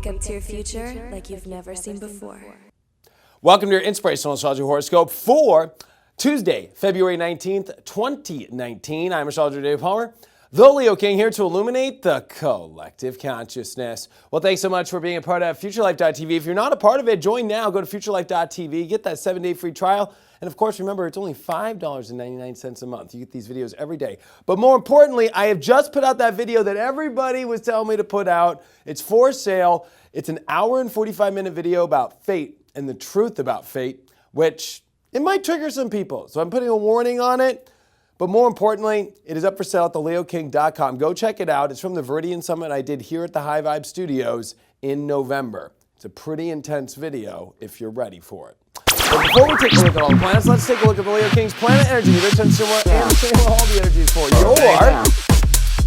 Wake up to your future like you've never seen before. Welcome to your inspirational astrology horoscope for Tuesday, February 19th, 2019. I'm astrologer Dave Palmer, the Leo King, here to illuminate the collective consciousness. Well, thanks so much for being a part of FutureLife.tv. If you're not a part of it, join now. Go to FutureLife.tv, get that 7-day free trial. And of course, remember, it's only $5.99 a month. You get these videos every day. But more importantly, I have just put out that video that everybody was telling me to put out. It's for sale. It's an hour and 45-minute video about fate and the truth about fate, which it might trigger some people. So I'm putting a warning on it. But more importantly, it is up for sale at theleoking.com. Go check it out. It's from the Viridian Summit I did here at the High Vibe Studios in November. It's a pretty intense video if you're ready for it. But before we take a look at all the planets, let's take a look at the Leo King's planet energy. Rich and similar and same all the energies for your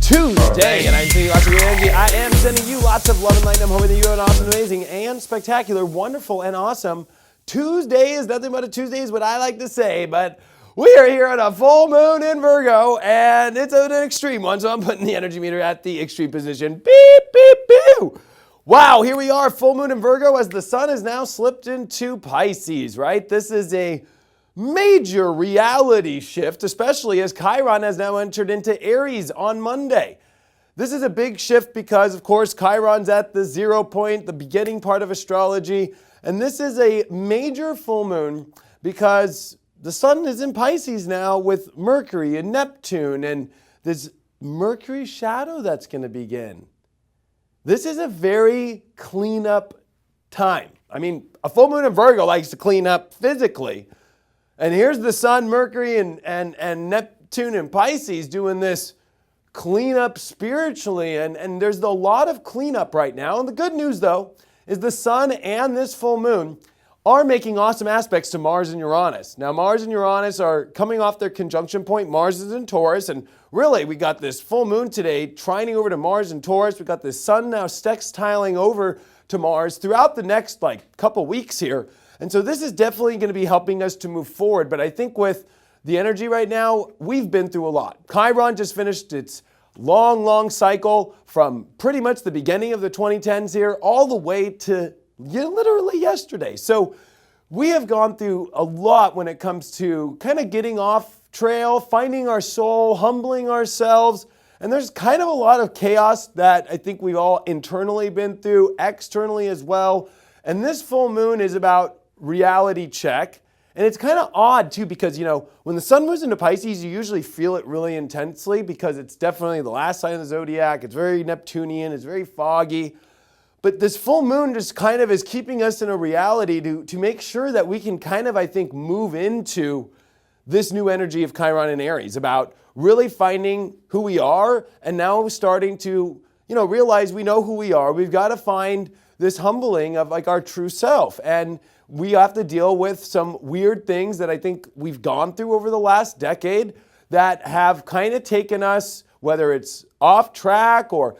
Tuesday. And I'm sending you lots of energy. I am sending you lots of love and light. I'm hoping that you have an awesome, amazing, and spectacular, wonderful, and awesome Tuesday. Is nothing but a Tuesday is what I like to say, but we are here on a full moon in Virgo, and it's an extreme one, so I'm putting the energy meter at the extreme position. Beep, beep, beep. Wow, here we are, full moon in Virgo, as the sun has now slipped into Pisces, right? This is a major reality shift, especially as Chiron has now entered into Aries on Monday. This is a big shift because, of course, Chiron's at the 0 point, the beginning part of astrology, and this is a major full moon because the sun is in Pisces now with Mercury and Neptune, and this Mercury shadow that's going to begin. This is a very cleanup time. I mean, a full moon in Virgo likes to clean up physically. And here's the sun, Mercury, and Neptune and Pisces doing this cleanup spiritually. And there's a lot of cleanup right now. And the good news, though, is the sun and this full moon are making awesome aspects to Mars and Uranus. Now, Mars and Uranus are coming off their conjunction point. Mars is in Taurus, and really, we got this full moon today trining over to Mars and Taurus. We got the sun now sextiling over to Mars throughout the next couple weeks here. And so this is definitely going to be helping us to move forward. But I think with the energy right now, we've been through a lot. Chiron just finished its long cycle from pretty much the beginning of the 2010s here all the way to literally yesterday. So we have gone through a lot when it comes to kind of getting off trail, finding our soul, humbling ourselves. And there's kind of a lot of chaos that I think we've all internally been through, externally as well. And this full moon is about reality check. And it's kind of odd too, because, when the sun moves into Pisces, you usually feel it really intensely because it's definitely the last sign of the zodiac. It's very Neptunian. It's very foggy. But this full moon just kind of is keeping us in a reality to make sure that we can kind of, I think, move into this new energy of Chiron and Aries, about really finding who we are and now starting to, realize we know who we are. We've got to find this humbling of our true self. And we have to deal with some weird things that I think we've gone through over the last decade that have kind of taken us, whether it's off track or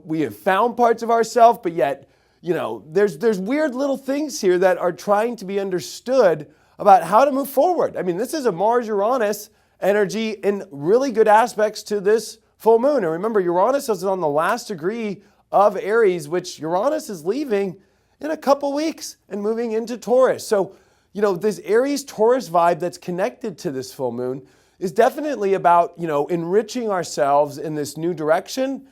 we have found parts of ourselves, but yet, there's weird little things here that are trying to be understood about how to move forward. I mean, this is a Mars-Uranus energy in really good aspects to this full moon. And remember, Uranus is on the last degree of Aries, which Uranus is leaving in a couple weeks and moving into Taurus. So, this Aries-Taurus vibe that's connected to this full moon is definitely about, enriching ourselves in this new direction,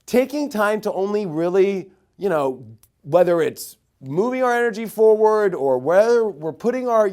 taking time to only really, whether it's moving our energy forward or whether we're putting our,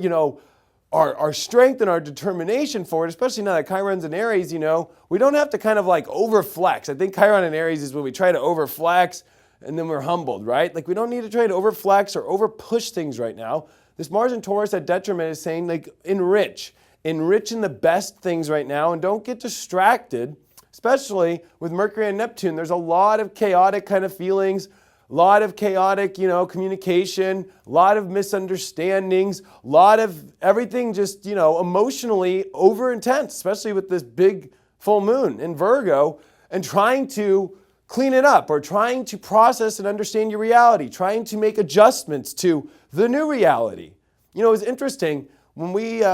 our strength and our determination forward, especially now that Chiron's in Aries, we don't have to kind of overflex. I think Chiron in Aries is when we try to overflex and then we're humbled, right? We don't need to try to overflex or overpush things right now. This Mars and Taurus at detriment is saying enrich in the best things right now and don't get distracted. Especially with Mercury and Neptune, there's a lot of chaotic kind of feelings, a lot of chaotic, communication, a lot of misunderstandings, a lot of everything just, emotionally over intense, especially with this big full moon in Virgo, and trying to clean it up or trying to process and understand your reality, trying to make adjustments to the new reality. It's interesting when we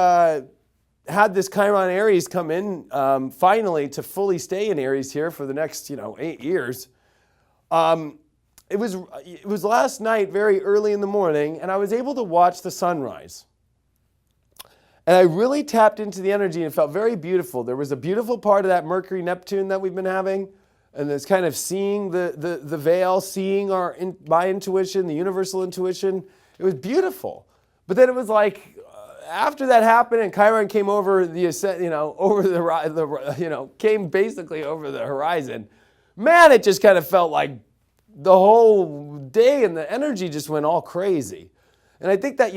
had this Chiron Aries come in finally to fully stay in Aries here for the next 8 years. it was last night, very early in the morning, and I was able to watch the sunrise. And I really tapped into the energy and it felt very beautiful. There was a beautiful part of that Mercury-Neptune that we've been having, and it's kind of seeing the veil, seeing my intuition, the universal intuition. It was beautiful. But then it was like, after that happened and Chiron came over the ascent, came basically over the horizon, man, it just kind of felt like the whole day and the energy just went all crazy. And I think that,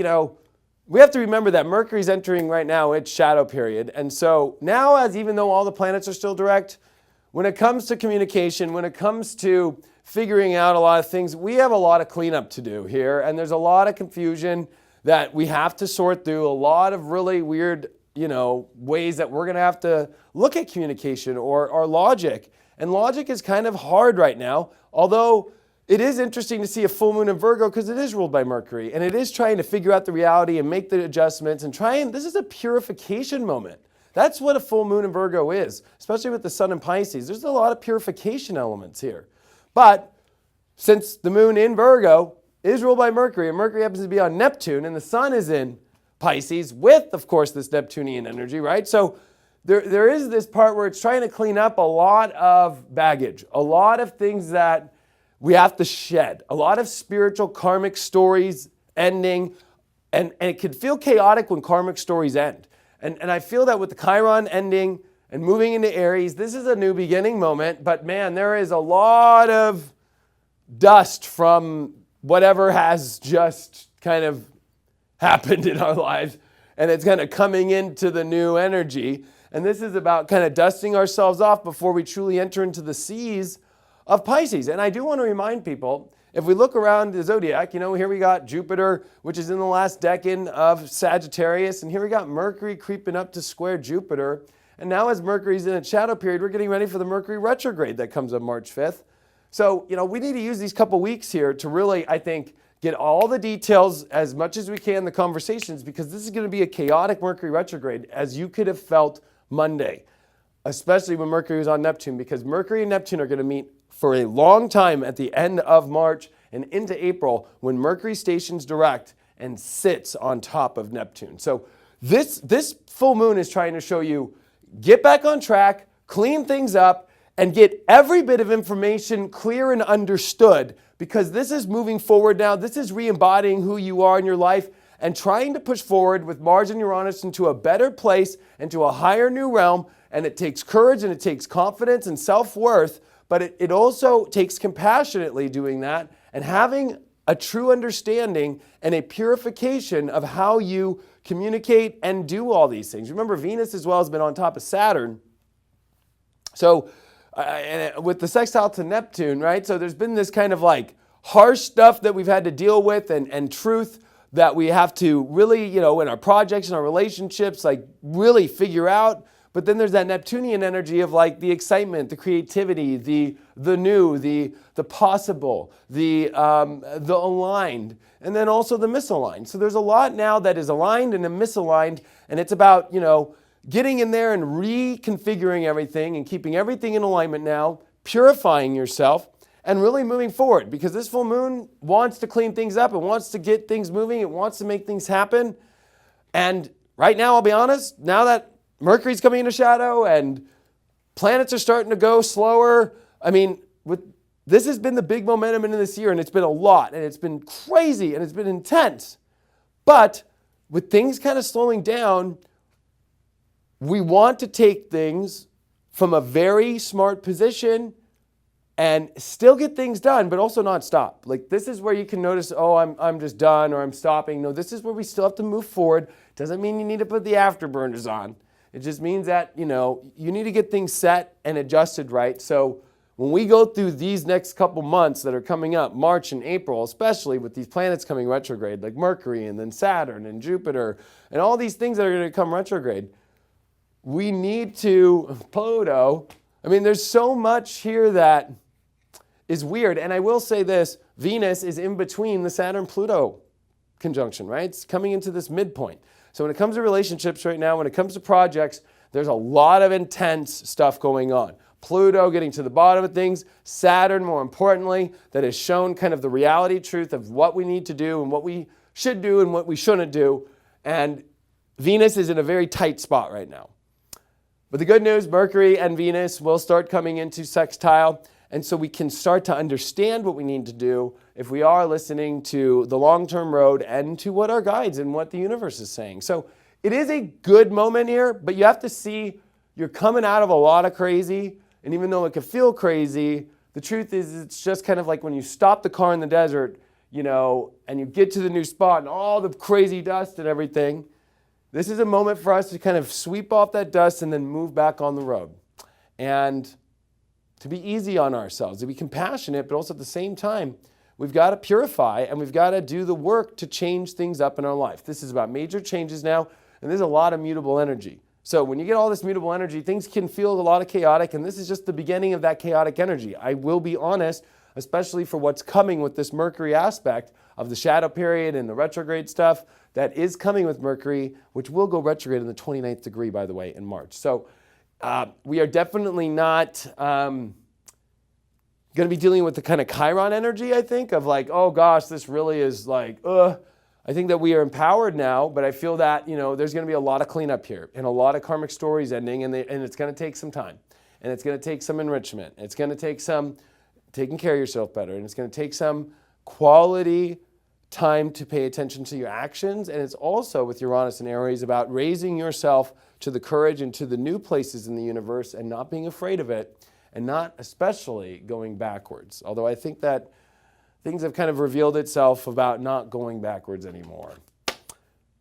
we have to remember that Mercury's entering right now its shadow period. And so now, even though all the planets are still direct, when it comes to communication, when it comes to figuring out a lot of things, we have a lot of cleanup to do here. And there's a lot of confusion that we have to sort through, a lot of really weird, ways that we're going to have to look at communication or logic. And logic is kind of hard right now, although it is interesting to see a full moon in Virgo because it is ruled by Mercury, and it is trying to figure out the reality and make the adjustments and this is a purification moment. That's what a full moon in Virgo is, especially with the sun in Pisces. There's a lot of purification elements here. But since the moon in Virgo is ruled by Mercury, and Mercury happens to be on Neptune, and the sun is in Pisces with, of course, this Neptunian energy, right? So there is this part where it's trying to clean up a lot of baggage, a lot of things that we have to shed, a lot of spiritual karmic stories ending, and it can feel chaotic when karmic stories end. And I feel that with the Chiron ending and moving into Aries, this is a new beginning moment, but man, there is a lot of dust from whatever has just kind of happened in our lives, and it's kind of coming into the new energy. And this is about kind of dusting ourselves off before we truly enter into the seas of Pisces. And I do want to remind people, if we look around the zodiac, here we got Jupiter, which is in the last decan of Sagittarius, and here we got Mercury creeping up to square Jupiter. And now as Mercury's in its shadow period, we're getting ready for the Mercury retrograde that comes on March 5th. So, we need to use these couple weeks here to really, I think, get all the details as much as we can, the conversations, because this is going to be a chaotic Mercury retrograde, as you could have felt Monday, especially when Mercury was on Neptune, because Mercury and Neptune are going to meet for a long time at the end of March and into April when Mercury stations direct and sits on top of Neptune. So this full moon is trying to show you, get back on track, clean things up, and get every bit of information clear and understood, because this is moving forward now. This is re-embodying who you are in your life and trying to push forward with Mars and Uranus into a better place, into a higher new realm. And it takes courage and it takes confidence and self-worth, but it also takes compassionately doing that and having a true understanding and a purification of how you communicate and do all these things. Remember, Venus as well has been on top of Saturn. So with the sextile to Neptune, right? So there's been this kind of like harsh stuff that we've had to deal with and truth that we have to really, in our projects and our relationships, like really figure out. But then there's that Neptunian energy of like the excitement, the creativity, the new, the possible, the aligned, and then also the misaligned. So there's a lot now that is aligned and misaligned, and it's about, getting in there and reconfiguring everything and keeping everything in alignment now, purifying yourself, and really moving forward, because this full moon wants to clean things up. It wants to get things moving. It wants to make things happen. And right now, I'll be honest, now that Mercury's coming into shadow and planets are starting to go slower, this has been the big momentum in this year, and it's been a lot, and it's been crazy, and it's been intense. But with things kind of slowing down, we want to take things from a very smart position and still get things done, but also not stop. Like, this is where you can notice, I'm just done, or I'm stopping. No, this is where we still have to move forward. Doesn't mean you need to put the afterburners on. It just means that, you need to get things set and adjusted right. So when we go through these next couple months that are coming up, March and April, especially with these planets coming retrograde, like Mercury and then Saturn and Jupiter, and all these things that are going to come retrograde, we need to, Pluto, there's so much here that is weird. And I will say this, Venus is in between the Saturn-Pluto conjunction, right? It's coming into this midpoint. So when it comes to relationships right now, when it comes to projects, there's a lot of intense stuff going on. Pluto getting to the bottom of things, Saturn, more importantly, that has shown kind of the reality truth of what we need to do and what we should do and what we shouldn't do. And Venus is in a very tight spot right now. But the good news, Mercury and Venus will start coming into sextile, and so we can start to understand what we need to do if we are listening to the long-term road and to what our guides and what the universe is saying. So it is a good moment here, but you have to see you're coming out of a lot of crazy, and even though it can feel crazy, the truth is it's just kind of like when you stop the car in the desert, and you get to the new spot and all the crazy dust and everything. This is a moment for us to kind of sweep off that dust and then move back on the road. And to be easy on ourselves, to be compassionate, but also at the same time, we've got to purify and we've got to do the work to change things up in our life. This is about major changes now, and there's a lot of mutable energy. So when you get all this mutable energy, things can feel a lot of chaotic, and this is just the beginning of that chaotic energy. I will be honest, especially for what's coming with this Mercury aspect of the shadow period and the retrograde stuff that is coming with Mercury, which will go retrograde in the 29th degree, by the way, in March. So we are definitely not going to be dealing with the kind of Chiron energy, I think, of like, oh gosh, this really is like, I think that we are empowered now, but I feel that, there's going to be a lot of cleanup here and a lot of karmic stories ending, and it's going to take some time, and it's going to take some enrichment. It's going to take some taking care of yourself better, and it's going to take some quality time to pay attention to your actions, and it's also with Uranus and Aries about raising yourself to the courage and to the new places in the universe and not being afraid of it, and not especially going backwards. Although I think that things have kind of revealed itself about not going backwards anymore.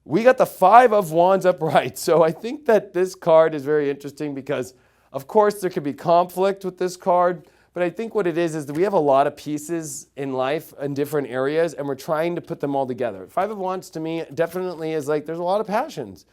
We got the Five of Wands upright, so I think that this card is very interesting because, of course, there could be conflict with this card, but I think what it is that we have a lot of pieces in life in different areas, and we're trying to put them all together. Five of Wands to me definitely is like there's a lot of passions.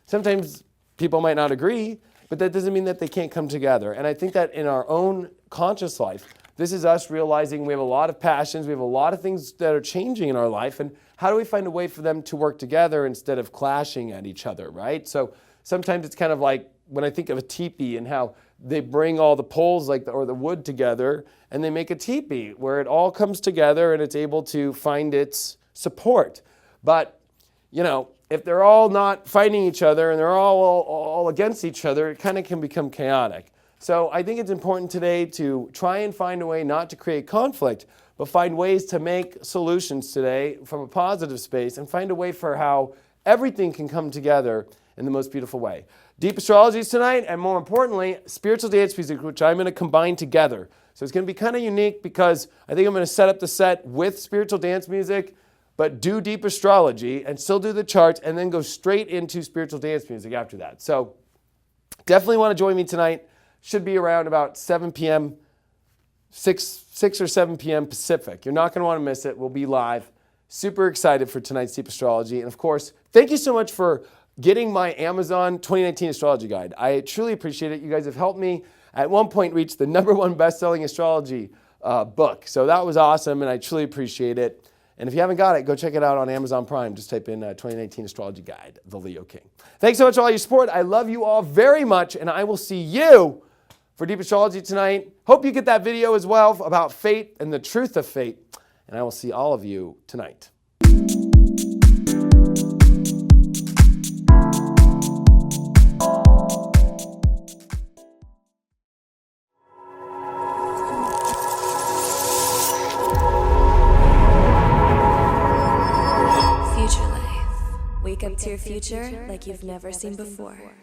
Sometimes people might not agree, but that doesn't mean that they can't come together. And I think that in our own conscious life, this is us realizing we have a lot of passions, we have a lot of things that are changing in our life, and how do we find a way for them to work together instead of clashing at each other, right? So sometimes it's kind of like when I think of a teepee and how they bring all the poles or the wood together and they make a teepee where it all comes together and it's able to find its support. But, if they're all not fighting each other and they're all against each other, it kind of can become chaotic. So I think it's important today to try and find a way not to create conflict, but find ways to make solutions today from a positive space and find a way for how everything can come together in the most beautiful way. Deep astrology is tonight, and more importantly, spiritual dance music, which I'm going to combine together. So it's going to be kind of unique because I think I'm going to set up the set with spiritual dance music, but do deep astrology and still do the charts and then go straight into spiritual dance music after that. So definitely want to join me tonight. Should be around about 7 p.m., 6 or 7 p.m. Pacific. You're not going to want to miss it. We'll be live. Super excited for tonight's Deep Astrology. And of course, thank you so much for getting my Amazon 2019 astrology guide. I truly appreciate it. You guys have helped me at one point reach the #1 best-selling astrology book. So that was awesome, and I truly appreciate it. And if you haven't got it, go check it out on Amazon Prime. Just type in 2019 Astrology Guide, The Leo King. Thanks so much for all your support. I love you all very much, and I will see you for Deep Astrology tonight. Hope you get that video as well about fate and the truth of fate. And I will see all of you tonight. Future life. Wake up to your future like you've never seen before.